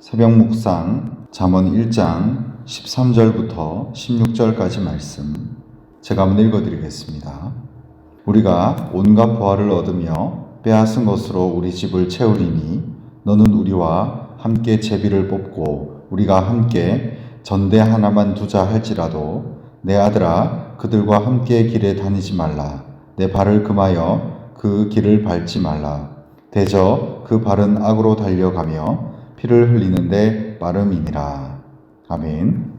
새벽 묵상 잠언 1장 13절부터 16절까지 말씀 제가 한번 읽어드리겠습니다. 우리가 온갖 보화를 얻으며 빼앗은 것으로 우리 집을 채우리니 너는 우리와 함께 제비를 뽑고 우리가 함께 전대 하나만 두자 할지라도 내 아들아 그들과 함께 길에 다니지 말라. 내 발을 금하여 그 길을 밟지 말라. 대저 그 발은 악으로 달려가며 피를 흘리는데 빠름이니라. 아멘.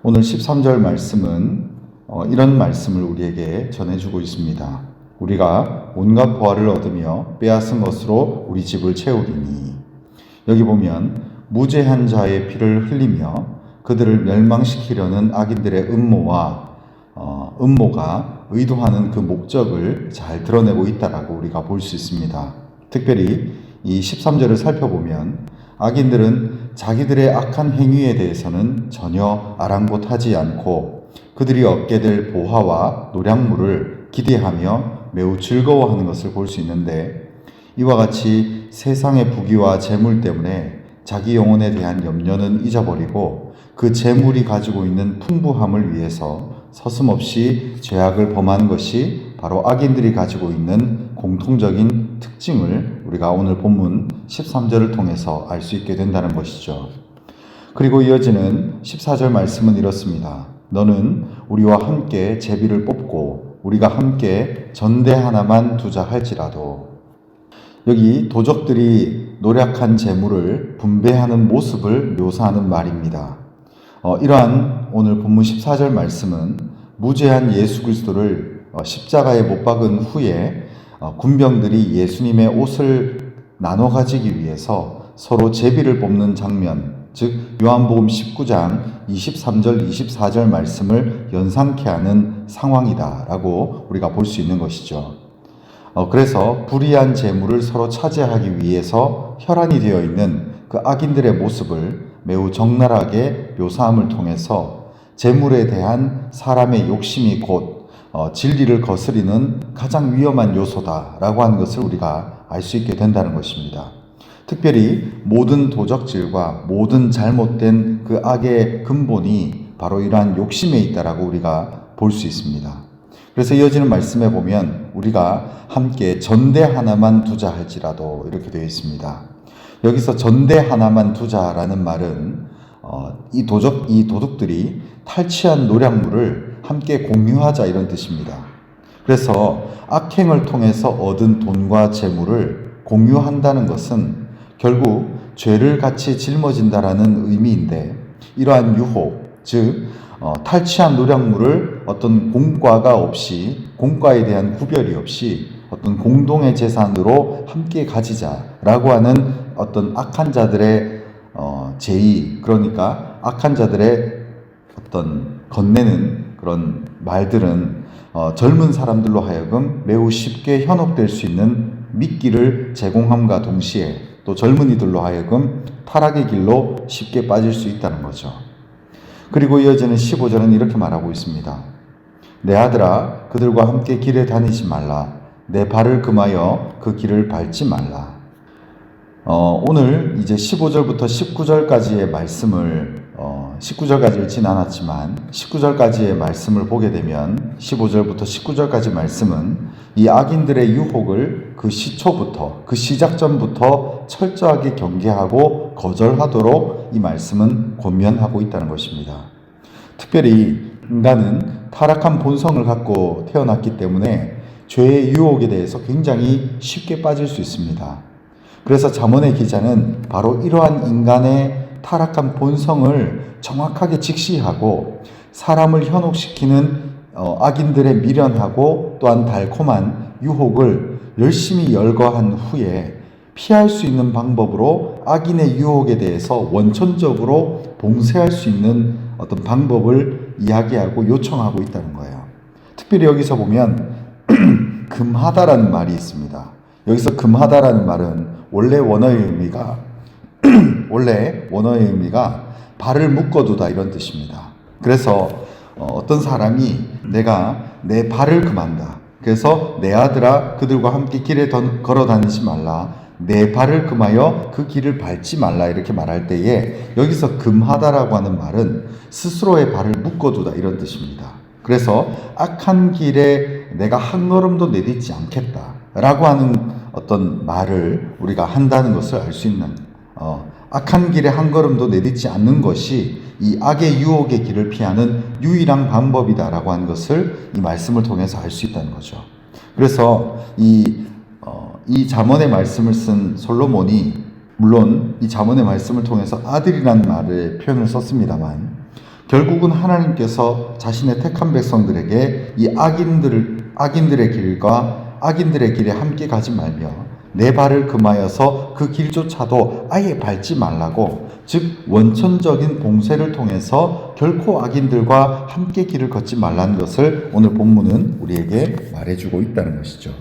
오늘 13절 말씀은 이런 말씀을 우리에게 전해주고 있습니다. 우리가 온갖 보화를 얻으며 빼앗은 것으로 우리 집을 채우리니, 여기 보면 무죄한 자의 피를 흘리며 그들을 멸망시키려는 악인들의 음모가 의도하는 그 목적을 잘 드러내고 있다라고 우리가 볼 수 있습니다. 특별히 이 13절을 살펴보면 악인들은 자기들의 악한 행위에 대해서는 전혀 아랑곳하지 않고 그들이 얻게 될 보화와 노량물을 기대하며 매우 즐거워하는 것을 볼 수 있는데, 이와 같이 세상의 부귀와 재물 때문에 자기 영혼에 대한 염려는 잊어버리고 그 재물이 가지고 있는 풍부함을 위해서 서슴없이 죄악을 범하는 것이 바로 악인들이 가지고 있는 공통적인 특징을 우리가 오늘 본문 13절을 통해서 알 수 있게 된다는 것이죠. 그리고 이어지는 14절 말씀은 이렇습니다. 너는 우리와 함께 제비를 뽑고 우리가 함께 전대 하나만 두자 할지라도, 여기 도적들이 노력한 재물을 분배하는 모습을 묘사하는 말입니다. 이러한 오늘 본문 14절 말씀은 무죄한 예수 그리스도를 십자가에 못 박은 후에 군병들이 예수님의 옷을 나눠 가지기 위해서 서로 제비를 뽑는 장면, 즉 요한복음 19장 23절 24절 말씀을 연상케 하는 상황이다라고 우리가 볼 수 있는 것이죠. 그래서 불의한 재물을 서로 차지하기 위해서 혈안이 되어 있는 그 악인들의 모습을 매우 적나라하게 묘사함을 통해서 재물에 대한 사람의 욕심이 곧 진리를 거스리는 가장 위험한 요소다라고 하는 것을 우리가 알 수 있게 된다는 것입니다. 특별히 모든 도적질과 모든 잘못된 그 악의 근본이 바로 이러한 욕심에 있다라고 우리가 볼 수 있습니다. 그래서 이어지는 말씀에 보면 우리가 함께 전대 하나만 두자 할지라도 이렇게 되어 있습니다. 여기서 전대 하나만 두자라는 말은 이 도둑들이 탈취한 노량물을 함께 공유하자 이런 뜻입니다. 그래서 악행을 통해서 얻은 돈과 재물을 공유한다는 것은 결국 죄를 같이 짊어진다라는 의미인데, 이러한 유혹, 즉 탈취한 노량물을 어떤 공과가 없이, 공과에 대한 구별이 없이 어떤 공동의 재산으로 함께 가지자라고 하는 어떤 악한 자들의 제의, 그러니까 악한 자들의 어떤 건네는 그런 말들은 젊은 사람들로 하여금 매우 쉽게 현혹될 수 있는 미끼를 제공함과 동시에 또 젊은이들로 하여금 타락의 길로 쉽게 빠질 수 있다는 거죠. 그리고 이어지는 15절은 이렇게 말하고 있습니다. 내 아들아 그들과 함께 길에 다니지 말라. 내 발을 금하여 그 길을 밟지 말라. 오늘 이제 15절부터 19절까지의 말씀을 19절까지 읽진 않았지만 19절까지의 말씀을 보게 되면 15절부터 19절까지 말씀은 이 악인들의 유혹을 그 시초부터, 그 시작점부터 철저하게 경계하고 거절하도록 이 말씀은 권면하고 있다는 것입니다. 특별히 인간은 타락한 본성을 갖고 태어났기 때문에 죄의 유혹에 대해서 굉장히 쉽게 빠질 수 있습니다. 그래서 잠언의 기자는 바로 이러한 인간의 타락한 본성을 정확하게 직시하고 사람을 현혹시키는 악인들의 미련하고 또한 달콤한 유혹을 열심히 열거한 후에 피할 수 있는 방법으로 악인의 유혹에 대해서 원천적으로 봉쇄할 수 있는 어떤 방법을 이야기하고 요청하고 있다는 거예요. 특별히 여기서 보면 금하다라는 말이 있습니다. 여기서 금하다라는 말은 원래 원어의 의미가 발을 묶어두다 이런 뜻입니다. 그래서 어떤 사람이 내가 내 발을 금한다. 그래서 내 아들아 그들과 함께 길에 걸어 다니지 말라. 내 발을 금하여 그 길을 밟지 말라 이렇게 말할 때에 여기서 금하다라고 하는 말은 스스로의 발을 묶어두다 이런 뜻입니다. 그래서 악한 길에 내가 한 걸음도 내딛지 않겠다라고 하는 어떤 말을 우리가 한다는 것을 알 수 있는 악한 길에 한 걸음도 내딛지 않는 것이 이 악의 유혹의 길을 피하는 유일한 방법이다라고 하는 것을 이 말씀을 통해서 알 수 있다는 거죠. 그래서 이 잠언의 말씀을 쓴 솔로몬이 물론 이 잠언의 말씀을 통해서 아들이라는 말의 표현을 썼습니다만 결국은 하나님께서 자신의 택한 백성들에게 이 악인들의 길에 함께 가지 말며 내 발을 금하여서 그 길조차도 아예 밟지 말라고, 즉 원천적인 봉쇄를 통해서 결코 악인들과 함께 길을 걷지 말라는 것을 오늘 본문은 우리에게 말해주고 있다는 것이죠.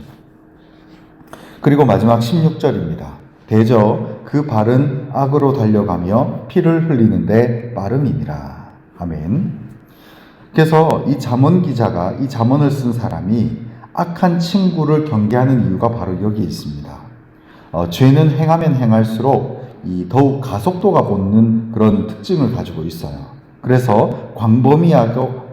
그리고 마지막 16절입니다. 대저 그 발은 악으로 달려가며 피를 흘리는데 빠름이니라. 아멘. 그래서 이 잠언 기자가, 이 잠언을 쓴 사람이 악한 친구를 경계하는 이유가 바로 여기에 있습니다. 죄는 행하면 행할수록 더욱 가속도가 붙는 그런 특징을 가지고 있어요. 그래서 광범위하고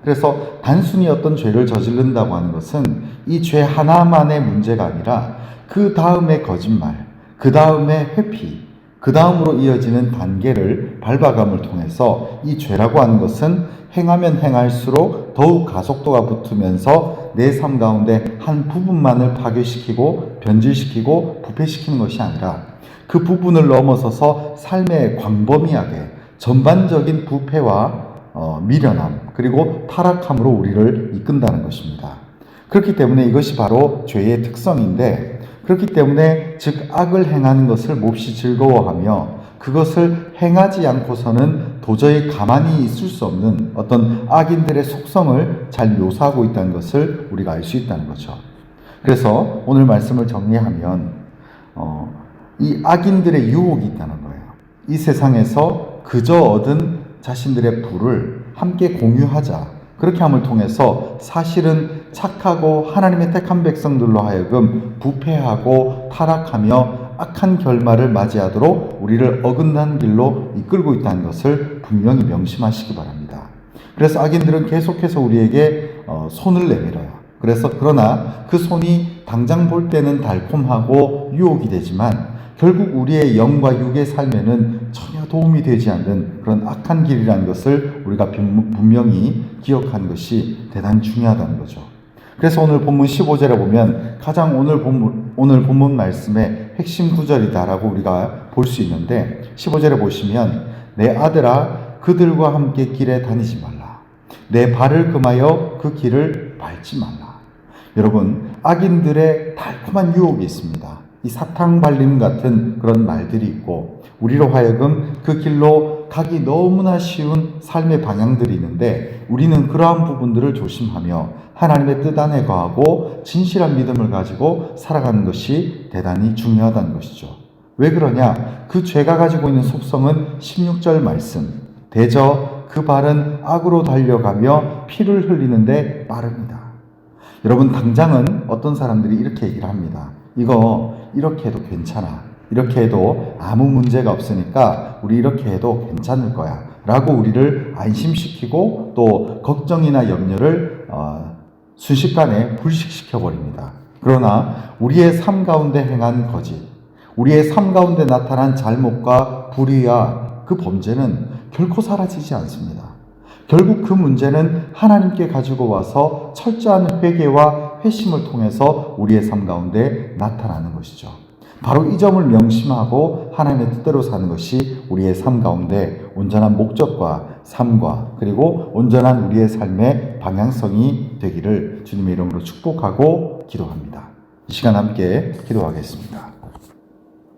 그래서 단순히 어떤 죄를 저지른다고 하는 것은 이 죄 하나만의 문제가 아니라 그 다음에 거짓말, 그 다음에 회피, 그 다음으로 이어지는 단계를 밟아감을 통해서 이 죄라고 하는 것은 행하면 행할수록 더욱 가속도가 붙으면서 내 삶 가운데 한 부분만을 파괴시키고 변질시키고 부패시키는 것이 아니라 그 부분을 넘어서서 삶의 광범위하게 전반적인 부패와 미련함 그리고 타락함으로 우리를 이끈다는 것입니다. 그렇기 때문에 이것이 바로 죄의 특성인데, 그렇기 때문에 즉 악을 행하는 것을 몹시 즐거워하며 그것을 행하지 않고서는 도저히 가만히 있을 수 없는 어떤 악인들의 속성을 잘 묘사하고 있다는 것을 우리가 알 수 있다는 거죠. 그래서 오늘 말씀을 정리하면 이 악인들의 유혹이 있다는 거예요. 이 세상에서 그저 얻은 자신들의 부를 함께 공유하자, 그렇게 함을 통해서 사실은 착하고 하나님의 택한 백성들로 하여금 부패하고 타락하며 악한 결말을 맞이하도록 우리를 어긋난 길로 이끌고 있다는 것을 분명히 명심하시기 바랍니다. 그래서 악인들은 계속해서 우리에게 손을 내밀어요. 그러나 그 손이 당장 볼 때는 달콤하고 유혹이 되지만 결국 우리의 영과 육의 삶에는 전혀 도움이 되지 않는 그런 악한 길이라는 것을 우리가 분명히 기억하는 것이 대단히 중요하다는 거죠. 그래서 오늘 본문 15절에 보면 가장 오늘 본문 말씀의 핵심 구절이다라고 우리가 볼 수 있는데, 15절에 보시면 내 아들아 그들과 함께 길에 다니지 말라. 내 발을 금하여 그 길을 밟지 말라. 여러분, 악인들의 달콤한 유혹이 있습니다. 이 사탕 발림 같은 그런 말들이 있고 우리로 하여금 그 길로 가기 너무나 쉬운 삶의 방향들이 있는데 우리는 그러한 부분들을 조심하며 하나님의 뜻 안에 거하고 진실한 믿음을 가지고 살아가는 것이 대단히 중요하다는 것이죠. 왜 그러냐? 그 죄가 가지고 있는 속성은 16절 말씀, 대저 그 발은 악으로 달려가며 피를 흘리는데 빠릅니다. 여러분, 당장은 어떤 사람들이 이렇게 얘기를 합니다. 이거 이렇게 해도 괜찮아. 이렇게 해도 아무 문제가 없으니까 우리 이렇게 해도 괜찮을 거야 라고 우리를 안심시키고 또 걱정이나 염려를 순식간에 불식시켜 버립니다. 그러나 우리의 삶 가운데 행한 거짓, 우리의 삶 가운데 나타난 잘못과 불의와 그 범죄는 결코 사라지지 않습니다. 결국 그 문제는 하나님께 가지고 와서 철저한 회개와 회심을 통해서 우리의 삶 가운데 나타나는 것이죠. 바로 이 점을 명심하고 하나님의 뜻대로 사는 것이 우리의 삶 가운데 온전한 목적과 삶과 그리고 온전한 우리의 삶의 방향성이 되기를 주님의 이름으로 축복하고 기도합니다. 이 시간 함께 기도하겠습니다.